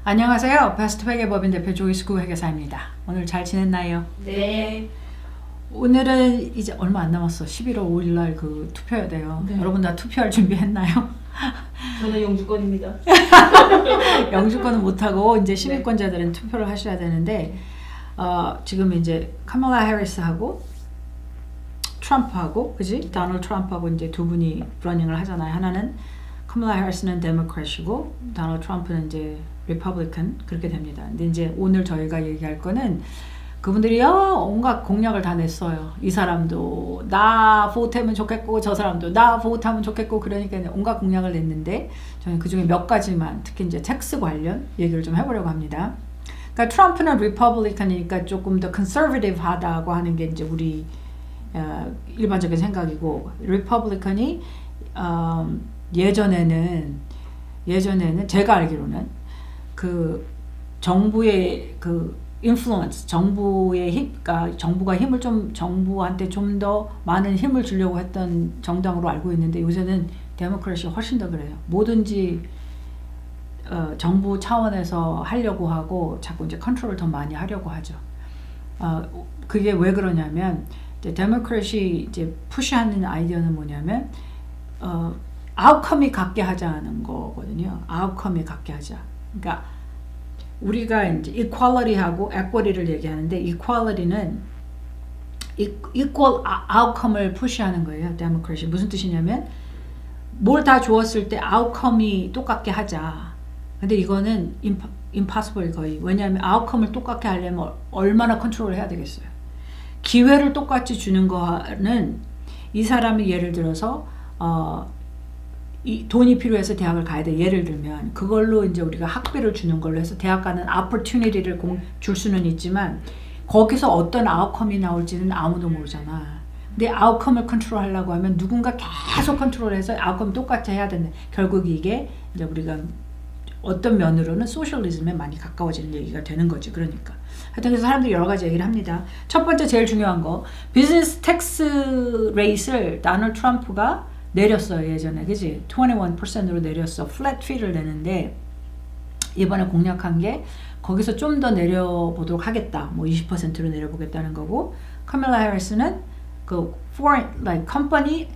안녕하세요. 베스트 회계법인 대표 조이스구 회계사입니다. 오늘 잘 지냈나요? 네. 오늘은 이제 얼마 안 남았어. 11월 5일 날 그 투표해야 돼요. 네. 여러분 다 투표할 준비했나요? 저는 영주권입니다. 영주권은 못하고 이제 시민권자들은 투표를 하셔야 되는데 지금 이제 카멀라 해리스하고 트럼프하고 그지? 도널드 트럼프하고 이제 두 분이 러닝을 하잖아요. 하나는 카멀라 해리스는 데모크래시고 도널드 트럼프는 이제 리퍼블리칸 그렇게 됩니다. 근데 이제 오늘 저희가 얘기할 거는 그분들이 온갖 공약을 다 냈어요. 이 사람도 나 보트하면 좋겠고 저 사람도 나 보트하면 좋겠고 그러니까 온갖 공약을 냈는데 저는 그 중에 몇 가지만 특히 이제 텍스 관련 얘기를 좀 해보려고 합니다. 그러니까 트럼프는 리퍼블리칸이니까 조금 더 컨서버티브하다고 하는 게 이제 우리 일반적인 생각이고 리퍼블리칸이 예전에는 제가 알기로는 그 정부의 그 인플루언스, 정부의 힘, 그러니까 정부가 힘을 좀 정부한테 좀 더 많은 힘을 주려고 했던 정당으로 알고 있는데 요새는 데모크래시가 훨씬 더 그래요. 뭐든지 정부 차원에서 하려고 하고 자꾸 이제 컨트롤을 더 많이 하려고 하죠. 그게 왜 그러냐면 이제 데모크래시 이제 푸시하는 아이디어는 뭐냐면 아웃컴이 같게 하자는 거거든요. 아웃컴이 같게 하자. 그러니까 우리가 이제 equality하고 equity를 얘기하는데 equality는 equal outcome을 푸시하는 거예요. 데모크래시 무슨 뜻이냐면 뭘 다 주었을 때 outcome이 똑같게 하자. 근데 이거는 impossible 거의. 왜냐하면 outcome을 똑같게 하려면 얼마나 컨트롤을 해야 되겠어요. 기회를 똑같이 주는 거는 이 사람이 예를 들어서 이 돈이 필요해서 대학을 가야 돼. 예를 들면 그걸로 이제 우리가 학비를 주는 걸로 해서 대학 가는 opportunity를 줄 수는 있지만 거기서 어떤 아웃컴이 나올지는 아무도 모르잖아. 근데 아웃컴을 컨트롤하려고 하면 누군가 계속 컨트롤해서 아웃컴 똑같이 해야 되는데 결국 이게 이제 우리가 어떤 면으로는 소셜리즘에 많이 가까워지는 얘기가 되는 거지. 그러니까 하여튼 그래서 사람들이 여러 가지 얘기를 합니다. 첫 번째 제일 중요한 거 비즈니스 텍스 레이트를 도널드 트럼프가 내렸어요. 예전에 그지? 21%로 내렸어. 플랫 피를 내는데 이번에 공약한 게 거기서 좀 더 내려보도록 하겠다. 뭐 20%로 내려보겠다는 거고 카멀라 해리스는 그 foreign like company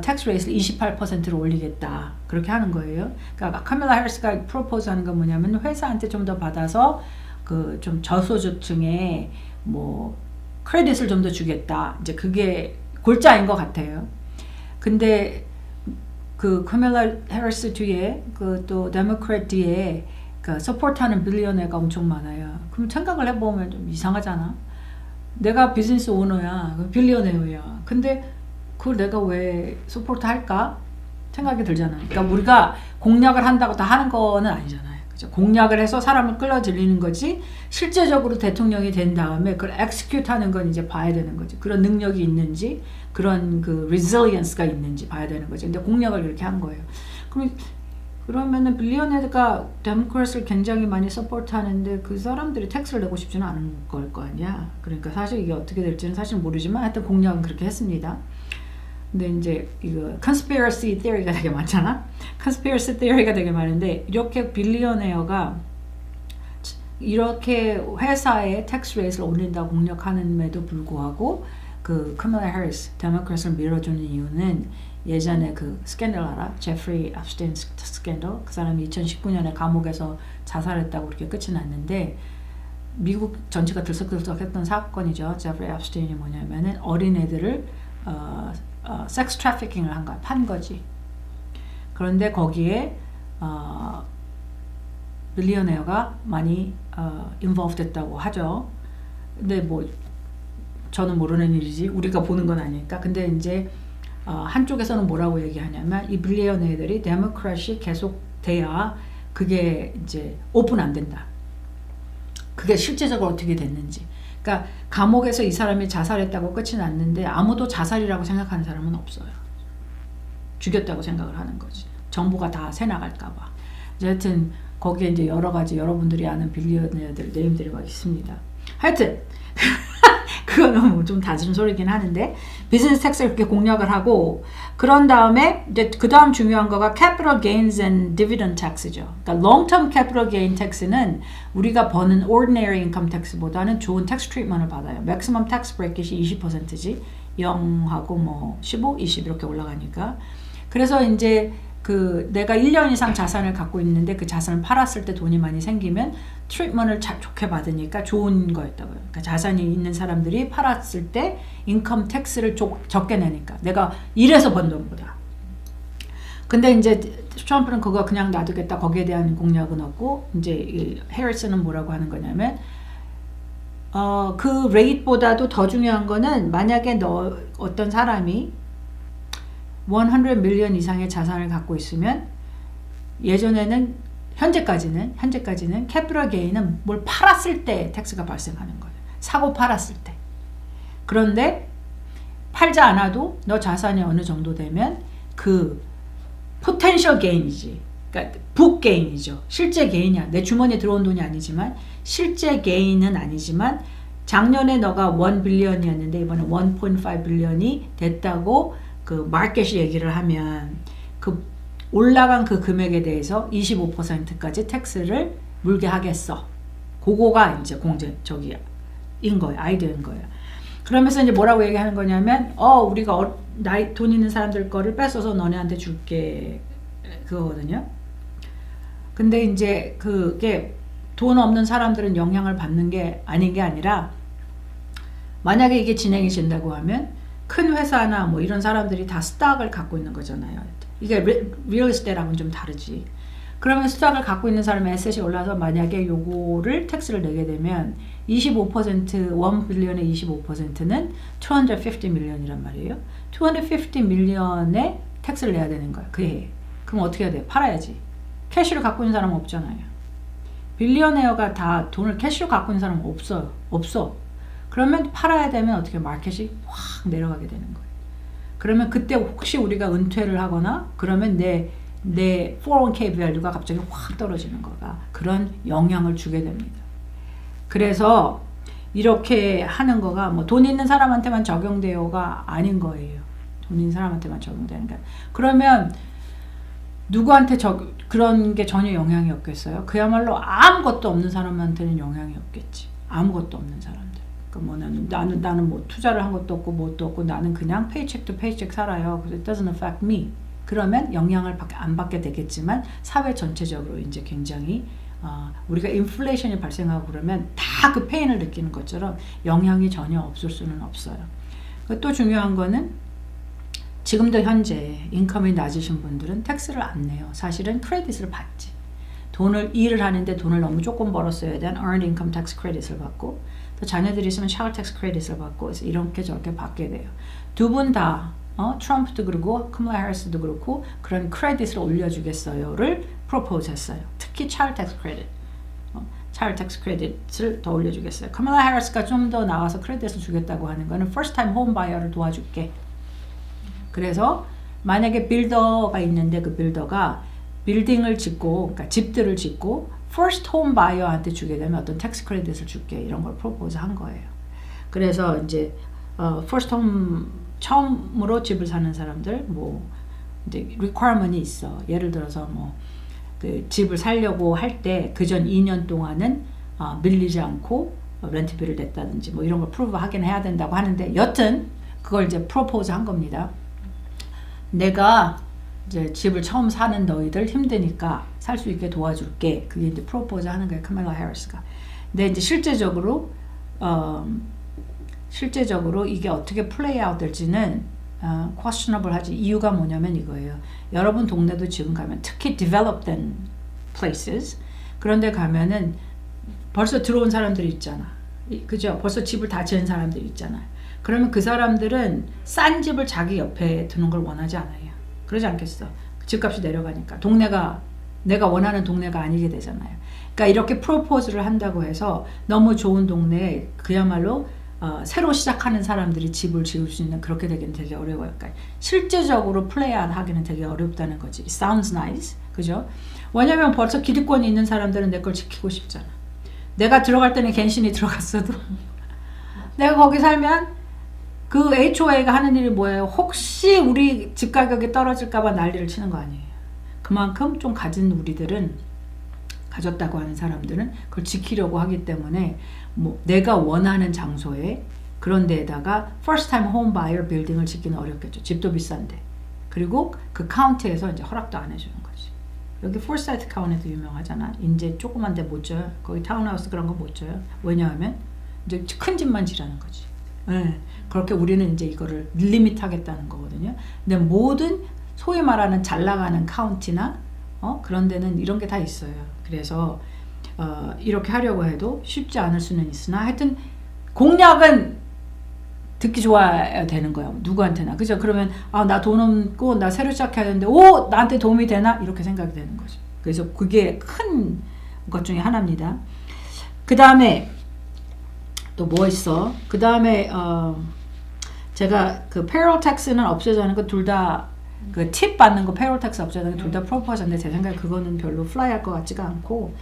tax rate를 28%로 올리겠다. 그렇게 하는 거예요. 그러니까 카멀라 해리스가 프로포즈 하는 건 뭐냐면 회사한테 좀 더 받아서 그 좀 저소득층에 뭐 크레딧을 좀 더 주겠다. 이제 그게 골자인 것 같아요. 근데 그 카멀라 해리스 뒤에 그 또 데모크래트 뒤에 그 서포트하는 빌리어너가 엄청 많아요. 그럼 생각을 해보면 좀 이상하잖아. 내가 비즈니스 오너야, 빌리어너야. 근데 그걸 내가 왜 서포트 할까 생각이 들잖아. 그러니까 우리가 공약을 한다고 다 하는 거는 아니잖아요. 그죠? 공약을 해서 사람을 끌어들이는 거지 실제적으로 대통령이 된 다음에 그걸 execute 하는 건 이제 봐야 되는 거지. 그런 능력이 있는지 그런 그 resilience가 있는지 봐야 되는 거지. 근데 공약을 이렇게 한 거예요. 그러면은 빌리어네가 데모크래시를 굉장히 많이 서포트하는데 그 사람들이 텍스를 내고 싶지는 않은 걸 거 아니야. 그러니까 사실 이게 어떻게 될지는 사실 모르지만 하여튼 공약은 그렇게 했습니다. 근데 이제 이거 conspiracy theory가 되게 많잖아. conspiracy theory가 되게 많은데 이렇게 빌리어네어가 이렇게 회사의 텍스 레이트를 올린다고 공략하는데도 불구하고 그 카멀라 해리스 데모크래시를 밀어주는 이유는 예전에 그 스캔들 알아? 제프리 앱스테인 스캔들. 그 사람이 2019년에 감옥에서 자살했다고 그렇게 끝이 났는데 미국 전체가 들썩들썩했던 사건이죠. 제프리 앱스테인이 뭐냐면은 어린애들을 섹스 트래피킹을 한 거야. 판 거지. 그런데 거기에 빌리어네어가 많이 involved 됐다고 하죠. 근데 뭐 저는 모르는 일이지 우리가 보는 건 아니니까. 근데 이제 한쪽에서는 뭐라고 얘기하냐면 이 빌리어네어들이 데모크래시 계속 돼야 그게 이제 오픈 안 된다. 그게 실제적으로 어떻게 됐는지. 그러니까 감옥에서 이 사람이 자살했다고 끝이 났는데 아무도 자살이라고 생각하는 사람은 없어요. 죽였다고 생각을 하는 거지. 정부가 다 새나갈까 봐. 하여튼 거기에 이제 여러 가지 여러분들이 아는 빌리어네어들 네임들이 막 있습니다. 하여튼 그거는 뭐 좀 다른 소리긴 하는데 비즈니스 텍스를 그렇게 공략을 하고 그런 다음에 이제 그 다음 중요한 거가 capital gains and dividend tax죠. 그러니까 long-term capital gain tax는 우리가 버는 ordinary income tax보다는 좋은 tax treatment을 받아요. maximum tax bracket이 20%지 0하고 뭐 15, 20 이렇게 올라가니까 그래서 이제 그 내가 1년 이상 자산을 갖고 있는데 그 자산을 팔았을 때 돈이 많이 생기면 트리트먼트를 좋게 받으니까 좋은 거였다고요. 그러니까 자산이 있는 사람들이 팔았을 때 인컴 텍스를 적게 내니까 내가 일해서 번 돈보다. 근데 이제 트럼프는 그거 그냥 놔두겠다. 거기에 대한 공약은 없고 이제 해리스는 뭐라고 하는 거냐면 그 레이트보다도 더 중요한 거는 만약에 어떤 사람이 100 밀리언 이상의 자산을 갖고 있으면 예전에는 현재까지는 캐피털 게인은 뭘 팔았을 때 텍스가 발생하는 거예요. 사고 팔았을 때. 그런데 팔지 않아도 너 자산이 어느 정도 되면 그 포텐셜 게인이지. 그러니까 북 게인이죠. 실제 게인이야. 내 주머니에 들어온 돈이 아니지만 실제 게인은 아니지만 작년에 너가 1 빌리언이었는데 이번에 1.5 빌리언이 됐다고 그 마켓이 얘기를 하면 그 올라간 그 금액에 대해서 25%까지 텍스를 물게 하겠어. 그거가 이제 인 거예요. 아이디어인 거예요. 그러면서 이제 뭐라고 얘기하는 거냐면 우리가 돈 있는 사람들 거를 뺏어서 너네한테 줄게 그거거든요. 근데 이제 그게 돈 없는 사람들은 영향을 받는 게 아닌 게 아니라 만약에 이게 진행이 된다고 하면 큰 회사나 뭐 이런 사람들이 다 스탁을 갖고 있는 거잖아요. 이게 리얼 에스테이트랑은 좀 다르지. 그러면 스탁을 갖고 있는 사람의 에셋이 올라서 만약에 요거를 텍스를 내게 되면 25% 1 빌리언의 25%는 250 밀리언이란 말이에요. 250 밀리언의 텍스를 내야 되는 거야. 그 해에. 그럼 어떻게 해야 돼요? 팔아야지. 캐시를 갖고 있는 사람은 없잖아요. 빌리언웨어가 다 돈을 캐시로 갖고 있는 사람은 없어요. 없어. 그러면 팔아야 되면 어떻게 마켓이 확 내려가게 되는 거예요. 그러면 그때 혹시 우리가 은퇴를 하거나 그러면 내 401k 밸류가 갑자기 확 떨어지는 거가 그런 영향을 주게 됩니다. 그래서 이렇게 하는 거가 뭐 돈 있는 사람한테만 적용돼요가 아닌 거예요. 돈 있는 사람한테만 적용되는 게. 그러면 누구한테 그런 게 전혀 영향이 없겠어요? 그야말로 아무것도 없는 사람한테는 영향이 없겠지. 아무것도 없는 사람들. 나는 뭐 투자를 한 것도 없고 뭣도 없고 나는 그냥 페이첵 투 페이첵 살아요. 그래서 it doesn't affect me. 그러면 영향을 안 받게 되겠지만 사회 전체적으로 이제 굉장히 우리가 인플레이션이 발생하고 그러면 다 그 페인을 느끼는 것처럼 영향이 전혀 없을 수는 없어요. 또 중요한 거는 지금도 현재 인컴이 낮으신 분들은 텍스를 안 내요. 사실은 크레딧을 받지. 일을 하는데 돈을 너무 조금 벌었어야 대한 earned income tax credit을 받고 또 자녀들이 있으면 child tax credit을 받고 그래서 이렇게 저렇게 받게 돼요. 두 분 다 트럼프도 그렇고 카말라 해리스도 그렇고 그런 크레딧을 올려주겠어요를 프로포즈 했어요. 특히 child tax credit. child tax credit을 더 올려주겠어요. 카말라 해리스가 좀 더 나와서 크레딧을 주겠다고 하는 거는 first time home buyer를 도와줄게. 그래서 만약에 빌더가 있는데 그 빌더가 빌딩을 짓고 그러니까 집들을 짓고 first home buyer한테 주게 되면 어떤 텍스 크레딧을 줄게 이런 걸 프로포즈 한 거예요. 그래서 이제 first home 처음으로 집을 사는 사람들 뭐 이제 requirement이 있어. 예를 들어서 뭐 그 집을 살려고 할 때 그전 2년 동안은 밀리지 않고 렌트비를 냈다든지 뭐 이런 걸 프로브 하긴 해야 된다고 하는데 여튼 그걸 이제 프로포즈 한 겁니다. 내가 이제 집을 처음 사는 너희들 힘드니까 살 수 있게 도와줄게. 그게 이제 프로포즈 하는 거예요. 카말라 해리스가. 근데 이제 실제적으로 이게 어떻게 플레이 아웃 될지는 questionable 하지. 이유가 뭐냐면 이거예요. 여러분 동네도 지금 가면 특히 developed places 그런 데 가면은 벌써 들어온 사람들이 있잖아. 그죠? 벌써 집을 다 지은 사람들이 있잖아. 그러면 그 사람들은 싼 집을 자기 옆에 두는 걸 원하지 않아요. 그러지 않겠어. 집값이 내려가니까. 내가 원하는 동네가 아니게 되잖아요. 그러니까 이렇게 프로포즈를 한다고 해서 너무 좋은 동네에 그야말로 새로 시작하는 사람들이 집을 지을 수 있는 그렇게 되기는 되게 어려워요. 그러니까 실제적으로 플레이아웃 하기는 되게 어렵다는 거지. It sounds nice. 그죠? 왜냐면 벌써 기득권이 있는 사람들은 내 걸 지키고 싶잖아. 내가 들어갈 때는 갠신이 들어갔어도 내가 거기 살면 그 HOA가 하는 일이 뭐예요? 혹시 우리 집 가격이 떨어질까봐 난리를 치는 거 아니에요. 그만큼 좀 가진 우리들은, 가졌다고 하는 사람들은 그걸 지키려고 하기 때문에 뭐 내가 원하는 장소에 그런 데에다가 first time home buyer 빌딩을 짓기는 어렵겠죠. 집도 비싼데. 그리고 그 카운티에서 이제 허락도 안 해주는 거지. 여기 포사이트 카운티도 유명하잖아. 이제 조그만 데 못 져요. 거기 타운하우스 그런 거 못 져요. 왜냐하면 이제 큰 집만 지라는 거지. 네. 그렇게 우리는 이제 이거를 리밋하겠다는 거거든요. 근데 모든 소위 말하는 잘 나가는 카운티나 그런 데는 이런 게 다 있어요. 그래서 이렇게 하려고 해도 쉽지 않을 수는 있으나 하여튼 공약은 듣기 좋아야 되는 거예요. 누구한테나. 그죠? 그러면 나 돈 없고 나 새로 시작해야 되는데 나한테 도움이 되나? 이렇게 생각이 되는 거죠. 그래서 그게 큰 것 중에 하나입니다. 그 다음에 또 뭐 있어? 그 다음에 제가 그 payroll tax는 없애자는 거 둘 다 그 팁 받는 거 payroll tax 없애자는 거 둘 다 프로포즈하는데 제 생각에 그거는 별로 플라이 할 것 같지가 않고